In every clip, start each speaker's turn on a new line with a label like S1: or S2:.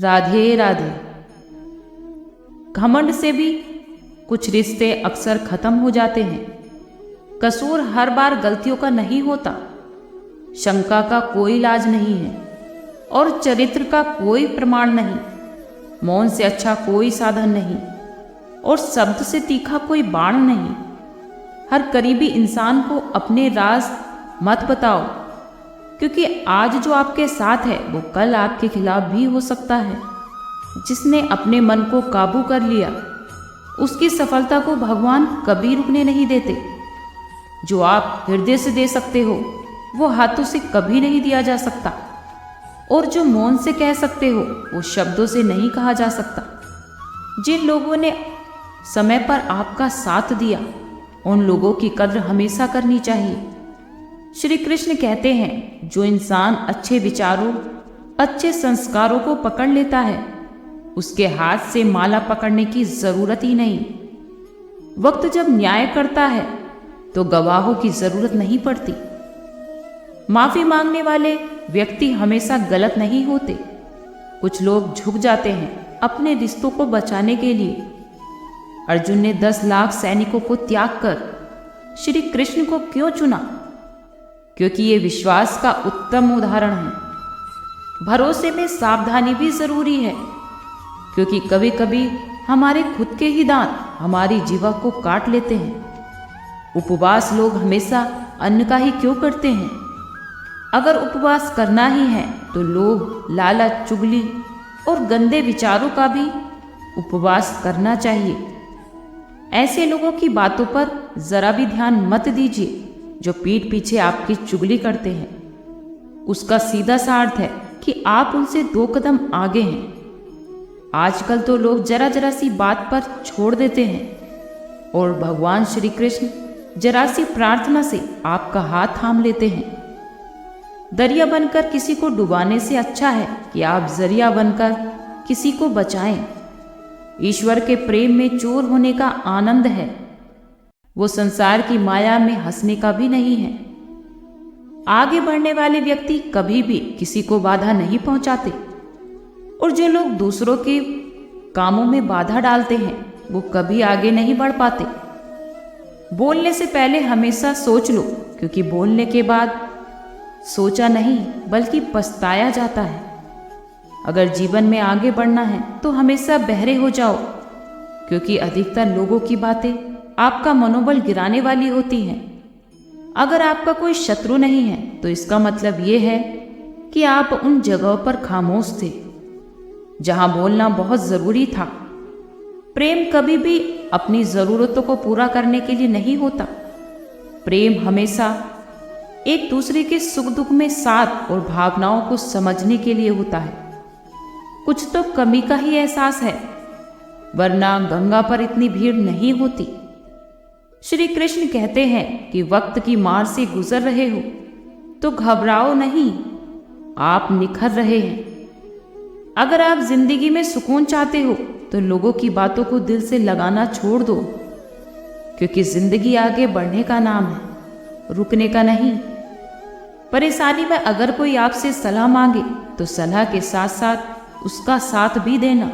S1: राधे राधे। घमंड से भी कुछ रिश्ते अक्सर खत्म हो जाते हैं। कसूर हर बार गलतियों का नहीं होता। शंका का कोई इलाज नहीं है और चरित्र का कोई प्रमाण नहीं। मौन से अच्छा कोई साधन नहीं और शब्द से तीखा कोई बाण नहीं। हर करीबी इंसान को अपने राज मत बताओ, क्योंकि आज जो आपके साथ है वो कल आपके खिलाफ भी हो सकता है। जिसने अपने मन को काबू कर लिया उसकी सफलता को भगवान कभी रुकने नहीं देते। जो आप हृदय से दे सकते हो वो हाथों से कभी नहीं दिया जा सकता, और जो मौन से कह सकते हो वो शब्दों से नहीं कहा जा सकता। जिन लोगों ने समय पर आपका साथ दिया उन लोगों की कद्र हमेशा करनी चाहिए। श्री कृष्ण कहते हैं, जो इंसान अच्छे विचारों, अच्छे संस्कारों को पकड़ लेता है उसके हाथ से माला पकड़ने की जरूरत ही नहीं। वक्त जब न्याय करता है तो गवाहों की जरूरत नहीं पड़ती। माफी मांगने वाले व्यक्ति हमेशा गलत नहीं होते। कुछ लोग झुक जाते हैं अपने रिश्तों को बचाने के लिए। अर्जुन ने 10 लाख सैनिकों को त्याग कर श्री कृष्ण को क्यों चुना? क्योंकि ये विश्वास का उत्तम उदाहरण है। भरोसे में सावधानी भी जरूरी है, क्योंकि कभी कभी हमारे खुद के ही दांत हमारी जीवा को काट लेते हैं। उपवास लोग हमेशा अन्न का ही क्यों करते हैं? अगर उपवास करना ही है तो लोग लालच, चुगली और गंदे विचारों का भी उपवास करना चाहिए। ऐसे लोगों की बातों पर जरा भी ध्यान मत दीजिए जो पीठ पीछे आपकी चुगली करते हैं। उसका सीधा सा अर्थ है कि आप उनसे 2 कदम आगे हैं। आजकल तो लोग जरा जरा सी बात पर छोड़ देते हैं और भगवान श्री कृष्ण जरा सी प्रार्थना से आपका हाथ थाम लेते हैं। दरिया बनकर किसी को डुबाने से अच्छा है कि आप जरिया बनकर किसी को बचाएं। ईश्वर के प्रेम में चोर होने का आनंद है, वो संसार की माया में हंसने का भी नहीं है। आगे बढ़ने वाले व्यक्ति कभी भी किसी को बाधा नहीं पहुंचाते, और जो लोग दूसरों के कामों में बाधा डालते हैं वो कभी आगे नहीं बढ़ पाते। बोलने से पहले हमेशा सोच लो, क्योंकि बोलने के बाद सोचा नहीं बल्कि पछताया जाता है। अगर जीवन में आगे बढ़ना है तो हमेशा बहरे हो जाओ, क्योंकि अधिकतर लोगों की बातें आपका मनोबल गिराने वाली होती हैं। अगर आपका कोई शत्रु नहीं है तो इसका मतलब ये है कि आप उन जगहों पर खामोश थे जहां बोलना बहुत जरूरी था। प्रेम कभी भी अपनी जरूरतों को पूरा करने के लिए नहीं होता। प्रेम हमेशा एक दूसरे के सुख दुख में साथ और भावनाओं को समझने के लिए होता है। कुछ तो कमी का ही एहसास है, वरना गंगा पर इतनी भीड़ नहीं होती। श्री कृष्ण कहते हैं कि वक्त की मार से गुजर रहे हो तो घबराओ नहीं, आप निखर रहे हैं। अगर आप जिंदगी में सुकून चाहते हो तो लोगों की बातों को दिल से लगाना छोड़ दो, क्योंकि जिंदगी आगे बढ़ने का नाम है, रुकने का नहीं। परेशानी में अगर कोई आपसे सलाह मांगे तो सलाह के साथ साथ उसका साथ भी देना,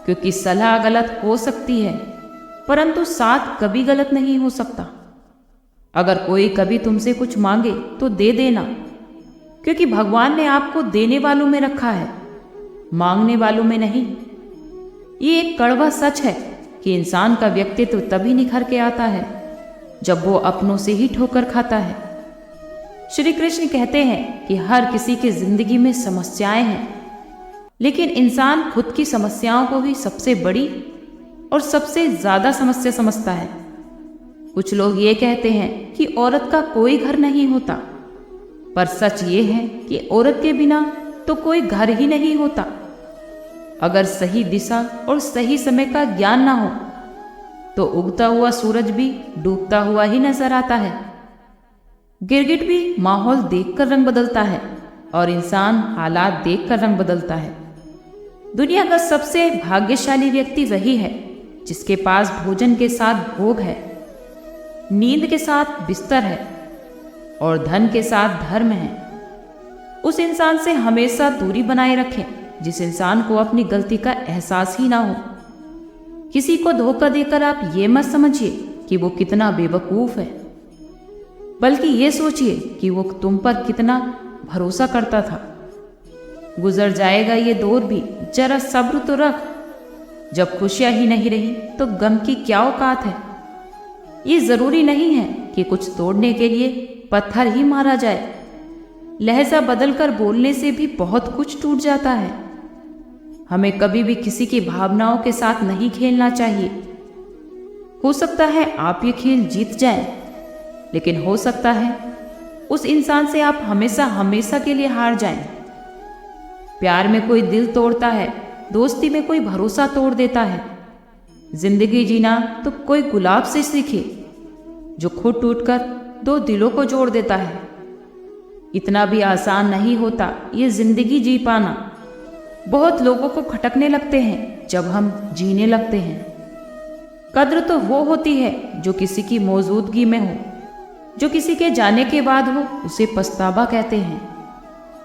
S1: क्योंकि सलाह गलत हो सकती है परंतु साथ कभी गलत नहीं हो सकता। अगर कोई कभी तुमसे कुछ मांगे तो दे देना, क्योंकि भगवान ने आपको देने वालों में रखा है, मांगने वालों में नहीं। ये एक कड़वा सच है कि इंसान का व्यक्तित्व तभी निखर के आता है जब वो अपनों से ही ठोकर खाता है। श्री कृष्ण कहते हैं कि हर किसी की जिंदगी में समस्याएं हैं, लेकिन इंसान खुद की समस्याओं को ही सबसे बड़ी और सबसे ज्यादा समस्या समझता है। कुछ लोग ये कहते हैं कि औरत का कोई घर नहीं होता, पर सच ये है कि औरत के बिना तो कोई घर ही नहीं होता। अगर सही दिशा और सही समय का ज्ञान ना हो तो उगता हुआ सूरज भी डूबता हुआ ही नजर आता है। गिरगिट भी माहौल देखकर रंग बदलता है और इंसान हालात देखकर रंग बदलता है। दुनिया का सबसे भाग्यशाली व्यक्ति वही है जिसके पास भोजन के साथ भोग है, नींद के साथ बिस्तर है और धन के साथ धर्म है। उस इंसान से हमेशा दूरी बनाए रखें जिस इंसान को अपनी गलती का एहसास ही ना हो। किसी को धोखा देकर आप ये मत समझिए कि वो कितना बेवकूफ है, बल्कि ये सोचिए कि वो तुम पर कितना भरोसा करता था। गुजर जाएगा ये दौर भी, जरा सब्र तो रख। जब खुशियां ही नहीं रही तो गम की क्या औकात है। ये जरूरी नहीं है कि कुछ तोड़ने के लिए पत्थर ही मारा जाए। लहजा बदलकर बोलने से भी बहुत कुछ टूट जाता है। हमें कभी भी किसी की भावनाओं के साथ नहीं खेलना चाहिए। हो सकता है आप ये खेल जीत जाएं, लेकिन हो सकता है उस इंसान से आप हमेशा हमेशा के लिए हार जाएं। प्यार में कोई दिल तोड़ता है, दोस्ती में कोई भरोसा तोड़ देता है। जिंदगी जीना तो कोई गुलाब से सीखे जो खुद टूटकर दो दिलों को जोड़ देता है। इतना भी आसान नहीं होता ये जिंदगी जी पाना। बहुत लोगों को खटकने लगते हैं जब हम जीने लगते हैं। कद्र तो वो होती है जो किसी की मौजूदगी में हो, जो किसी के जाने के बाद हो उसे पछतावा कहते हैं।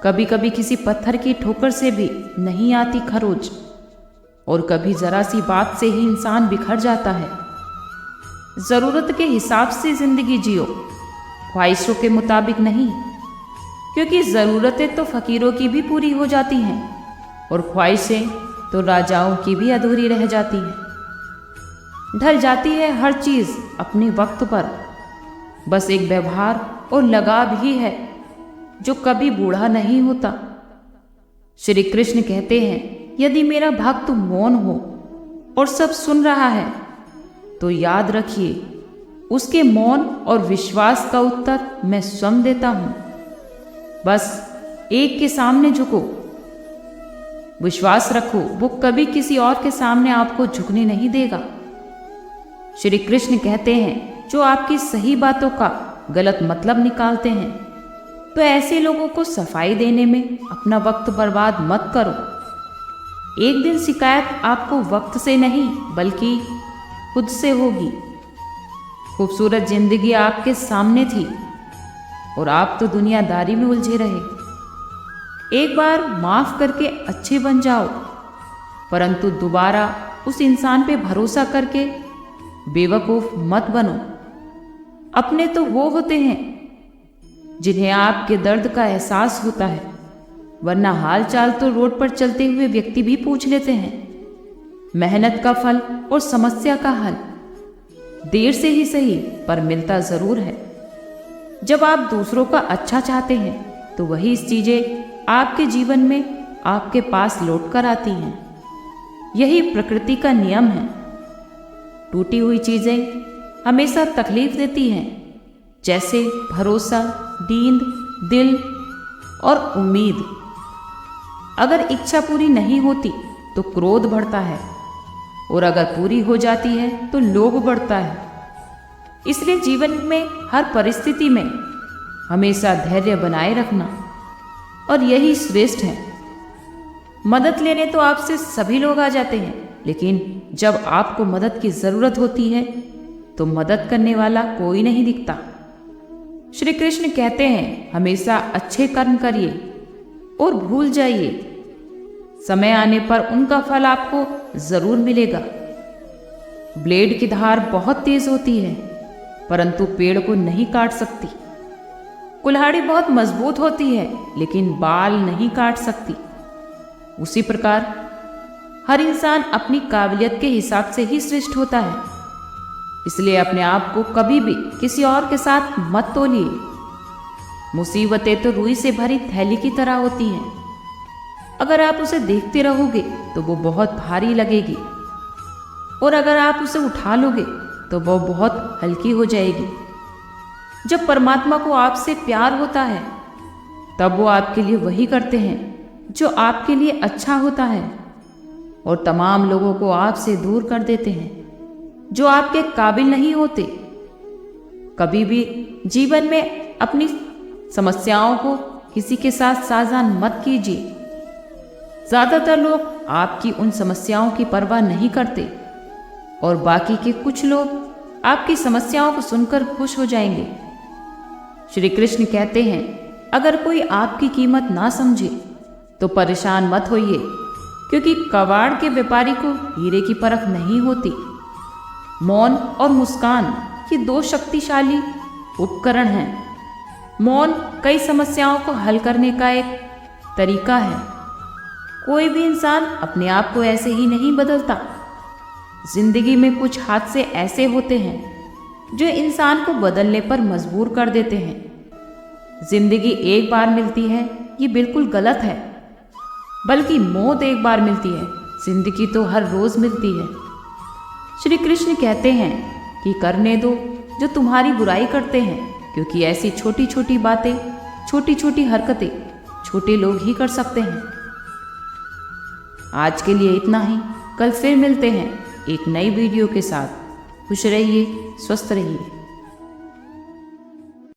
S1: कभी कभी किसी पत्थर की ठोकर से भी नहीं आती खरोच, और कभी जरा सी बात से ही इंसान बिखर जाता है। जरूरत के हिसाब से जिंदगी जियो, ख्वाहिशों के मुताबिक नहीं, क्योंकि जरूरतें तो फकीरों की भी पूरी हो जाती हैं और ख्वाहिशें तो राजाओं की भी अधूरी रह जाती हैं। ढल जाती है हर चीज अपने वक्त पर, बस एक व्यवहार और लगाव ही है जो कभी बूढ़ा नहीं होता। श्री कृष्ण कहते हैं, यदि मेरा भक्त मौन हो और सब सुन रहा है तो याद रखिए उसके मौन और विश्वास का उत्तर मैं स्वयं देता हूं। बस एक के सामने झुको, विश्वास रखो वो कभी किसी और के सामने आपको झुकने नहीं देगा। श्री कृष्ण कहते हैं, जो आपकी सही बातों का गलत मतलब निकालते हैं, तो ऐसे लोगों को सफाई देने में अपना वक्त बर्बाद मत करो। एक दिन शिकायत आपको वक्त से नहीं बल्कि खुद से होगी। खूबसूरत जिंदगी आपके सामने थी और आप तो दुनियादारी में उलझे रहे। एक बार माफ करके अच्छे बन जाओ, परंतु दोबारा उस इंसान पे भरोसा करके बेवकूफ मत बनो। अपने तो वो होते हैं जिन्हें आपके दर्द का एहसास होता है, वरना हाल चाल तो रोड पर चलते हुए व्यक्ति भी पूछ लेते हैं। मेहनत का फल और समस्या का हल देर से ही सही पर मिलता जरूर है। जब आप दूसरों का अच्छा चाहते हैं तो वही चीजें आपके जीवन में आपके पास लौट कर आती हैं। यही प्रकृति का नियम है। टूटी हुई चीजें हमेशा तकलीफ देती हैं, जैसे भरोसा, नींद, दिल और उम्मीद। अगर इच्छा पूरी नहीं होती तो क्रोध बढ़ता है, और अगर पूरी हो जाती है तो लोभ बढ़ता है। इसलिए जीवन में हर परिस्थिति में हमेशा धैर्य बनाए रखना, और यही श्रेष्ठ है। मदद लेने तो आपसे सभी लोग आ जाते हैं, लेकिन जब आपको मदद की जरूरत होती है तो मदद करने वाला कोई नहीं दिखता। श्री कृष्ण कहते हैं, हमेशा अच्छे कर्म करिए और भूल जाइए। समय आने पर उनका फल आपको जरूर मिलेगा। ब्लेड की धार बहुत तेज होती है, परंतु पेड़ को नहीं काट सकती। कुल्हाड़ी बहुत मजबूत होती है, लेकिन बाल नहीं काट सकती। उसी प्रकार हर इंसान अपनी काबिलियत के हिसाब से ही श्रेष्ठ होता है। इसलिए अपने आप को कभी भी किसी और के साथ मत तोलिए। मुसीबतें तो रुई से भरी थैली की तरह होती हैं। अगर आप उसे देखते रहोगे तो वो बहुत भारी लगेगी, और अगर आप उसे उठा लोगे तो वो बहुत हल्की हो जाएगी। जब परमात्मा को आपसे प्यार होता है तब वो आपके लिए वही करते हैं जो आपके लिए अच्छा होता है, और तमाम लोगों को आपसे दूर कर देते हैं जो आपके काबिल नहीं होते। कभी भी जीवन में अपनी समस्याओं को किसी के साथ साझा मत कीजिए। ज्यादातर लोग आपकी उन समस्याओं की परवाह नहीं करते, और बाकी के कुछ लोग आपकी समस्याओं को सुनकर खुश हो जाएंगे। श्री कृष्ण कहते हैं, अगर कोई आपकी कीमत ना समझे तो परेशान मत होइए, क्योंकि कबाड़ के व्यापारी को हीरे की परख नहीं होती। मौन और मुस्कान ये दो शक्तिशाली उपकरण हैं। मौन कई समस्याओं को हल करने का एक तरीका है। कोई भी इंसान अपने आप को ऐसे ही नहीं बदलता। जिंदगी में कुछ हादसे ऐसे होते हैं जो इंसान को बदलने पर मजबूर कर देते हैं। जिंदगी एक बार मिलती है ये बिल्कुल गलत है, बल्कि मौत एक बार मिलती है, जिंदगी तो हर रोज मिलती है। श्री कृष्ण कहते हैं कि करने दो जो तुम्हारी बुराई करते हैं, क्योंकि ऐसी छोटी छोटी बातें, छोटी छोटी हरकतें छोटे लोग ही कर सकते हैं। आज के लिए इतना ही। कल फिर मिलते हैं एक नई वीडियो के साथ। खुश रहिए, स्वस्थ रहिए।